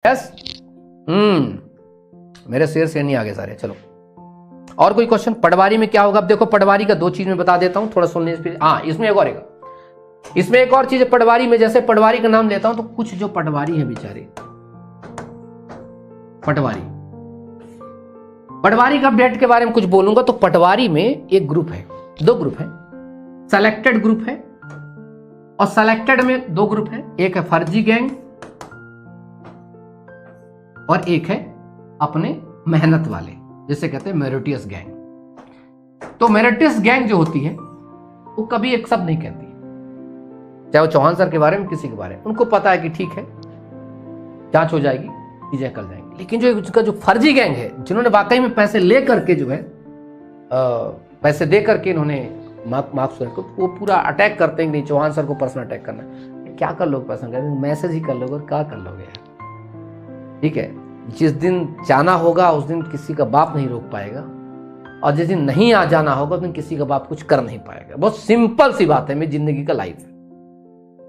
Yes. मेरे शेर नहीं आगे सारे। चलो और कोई क्वेश्चन। पटवारी में क्या होगा? अब देखो पटवारी का 2 चीज में बता देता हूं, थोड़ा सुनने से। हाँ, इसमें एक और है, इसमें एक और चीज है पटवारी में। जैसे पटवारी का नाम लेता हूं तो कुछ जो पटवारी है बेचारे, पटवारी का अपडेट के बारे में कुछ बोलूंगा। तो पटवारी में एक ग्रुप है, 2 ग्रुप है, सेलेक्टेड ग्रुप है और सेलेक्टेड में 2 ग्रुप है। एक है फर्जी गैंग और एक है अपने मेहनत वाले, जिसे कहते हैं मेरिटियस गैंग। तो मेरिटियस गैंग जो होती है वो कभी एक शब्द नहीं कहती, चाहे वो चौहान सर के बारे में, किसी के बारे में। उनको पता है कि ठीक है, जांच हो जाएगी, चीजें कर जाएंगी। लेकिन जो उसका जो फर्जी गैंग है, जिन्होंने वाकई में पैसे ले करके जो है पैसे दे करके इन्होंने मार्क्स को, वो पूरा अटैक करते हैं। नहीं, चौहान सर को पर्सनल अटैक करना, क्या कर लोगे? पर्सनल मैसेज ही कर लोगे और क्या कर लोगे यार। ठीक है, जिस दिन जाना होगा उस दिन किसी का बाप नहीं रोक पाएगा, और जिस दिन नहीं आ जाना होगा उस दिन किसी का बाप कुछ कर नहीं पाएगा। बहुत सिंपल सी बात है, मेरी जिंदगी का लाइफ है।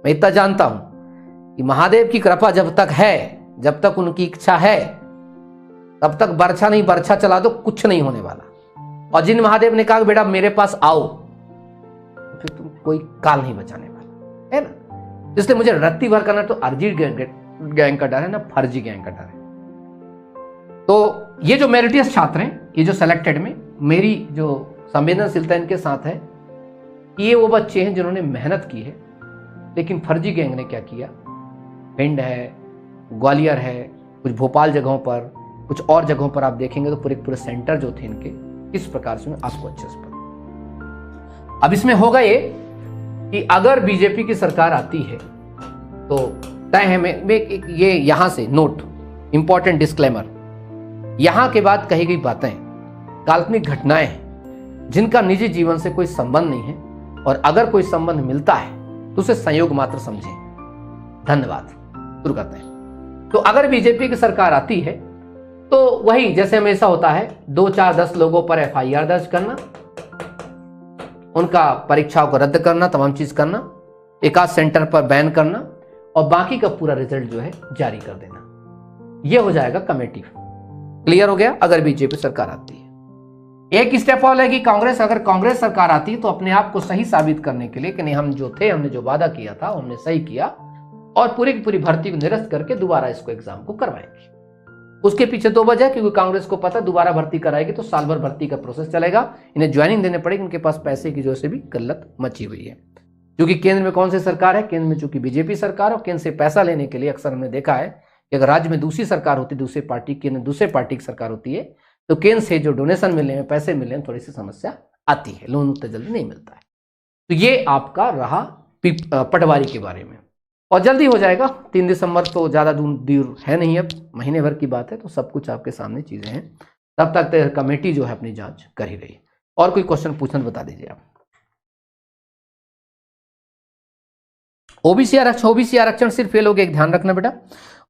मैं इतना जानता हूं कि महादेव की कृपा जब तक है, जब तक उनकी इच्छा है, तब तक बरछा नहीं बरछा चला दो, कुछ नहीं होने वाला। और जिन महादेव ने कहा बेटा मेरे पास आओ, तो फिर तुम कोई काल नहीं बचाने वाला है ना। इसलिए मुझे रत्ती भर करना तो अर्जित गैंग का डर है ना, फर्जी गैंग का डर है। तो ये जो मेरिटियस छात्र हैं, ये जो सेलेक्टेड में, मेरी जो संवेदनशीलता इनके साथ है, ये वो बच्चे हैं जिन्होंने मेहनत की है। लेकिन फर्जी गैंग ने क्या किया, भिंड है, ग्वालियर है, कुछ भोपाल जगहों पर, कुछ और जगहों पर आप देखेंगे तो पूरे सेंटर जो थे इनके, इस प्रकार से आपको अच्छे से पता। अब इसमें होगा ये कि अगर बीजेपी की सरकार आती है तो तय है, मैं ये यहां से नोट, इंपॉर्टेंट डिस्क्लेमर, यहां के बाद कही गई बातें काल्पनिक घटनाएं हैं जिनका निजी जीवन से कोई संबंध नहीं है, और अगर कोई संबंध मिलता है तो उसे संयोग मात्र समझें। धन्यवाद। शुरू करते हैं। तो अगर बीजेपी की सरकार आती है तो वही जैसे हमेशा होता है, 2, 4, 10 लोगों पर FIR दर्ज करना, उनका परीक्षाओं को रद्द करना, तमाम चीज करना, एक आध सेंटर पर बैन करना, और बाकी का पूरा रिजल्ट जो है जारी कर देना। यह हो जाएगा कमेटी। क्लियर हो गया? अगर बीजेपी सरकार आती है। एक स्टेप और है कि अगर कांग्रेस सरकार आती है तो अपने आप को सही साबित करने के लिए कि नहीं, हम जो थे, हमने जो वादा किया था हमने सही किया, और पूरी की पूरी भर्ती को निरस्त करके दोबारा इसको एग्जाम को करवाएंगे। उसके पीछे 2 वजह, क्योंकि कांग्रेस को पता दोबारा भर्ती कराएगी तो साल भर भर्ती का प्रोसेस चलेगा, इन्हें ज्वाइनिंग देने पड़ेगी, उनके पास पैसे की जो से भी किल्लत मची हुई है। क्योंकि केंद्र में कौन सी सरकार है? केंद्र में चूंकि बीजेपी सरकार, और केंद्र से पैसा लेने के लिए अक्सर हमने देखा है कि अगर राज्य में दूसरी सरकार होती, दूसरे पार्टी की सरकार होती है, तो केंद्र से जो डोनेशन मिलने में, पैसे मिलने में थोड़ी सी समस्या आती है, लोन उतना जल्दी नहीं मिलता है। तो ये आपका रहा पटवारी के बारे में, और जल्दी हो जाएगा। 3 दिसंबर तो ज्यादा दूर है नहीं, अब महीने भर की बात है, तो सब कुछ आपके सामने चीजें हैं। तब तक कमेटी जो है अपनी जांच कर ही रही है। और कोई क्वेश्चन पूछना बता दीजिए आप। ओबीसी आरक्षण सिर्फ ये लोग एक ध्यान रखना बेटा,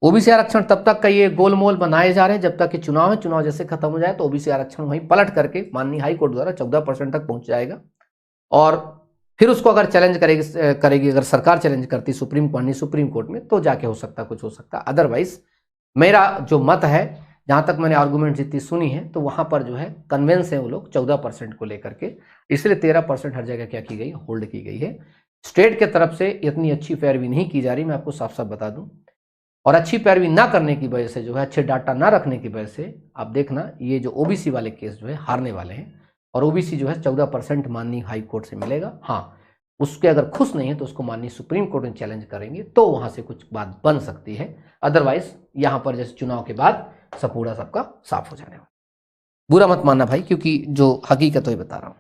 ओबीसी आरक्षण तब तक का ये गोलमोल बनाए जा रहे हैं जब तक कि चुनाव है। चुनाव जैसे खत्म हो जाए तो ओबीसी आरक्षण वहीं पलट करके माननीय हाई कोर्ट द्वारा 14% तक पहुंच जाएगा, और फिर उसको अगर चैलेंज करेगी अगर सरकार चैलेंज करती सुप्रीम कोर्ट में, तो जाके हो सकता, कुछ हो सकता। अदरवाइज मेरा जो मत है, जहां तक मैंने आर्गूमेंट जितनी सुनी है, तो वहां पर जो है कन्वेंस है वो लोग 14% को लेकर के, इसलिए 13% हर जगह क्या की गई, होल्ड की गई है। स्टेट के तरफ से इतनी अच्छी पैरवी नहीं की जा रही, मैं आपको साफ साफ बता दूं, और अच्छी पैरवी ना करने की वजह से जो है, अच्छे डाटा ना रखने की वजह से आप देखना ये जो ओबीसी वाले केस जो है हारने वाले हैं, और ओबीसी जो है 14% माननीय हाई कोर्ट से मिलेगा। हाँ, उसके अगर खुश नहीं है तो उसको माननीय सुप्रीम कोर्ट में चैलेंज करेंगे, तो वहां से कुछ बात बन सकती है। अदरवाइज यहां पर जैसे चुनाव के बाद सब पूरा सबका साफ हो जाने वाला। बुरा मत मानना भाई, क्योंकि जो हकीकत है बता रहा हूं।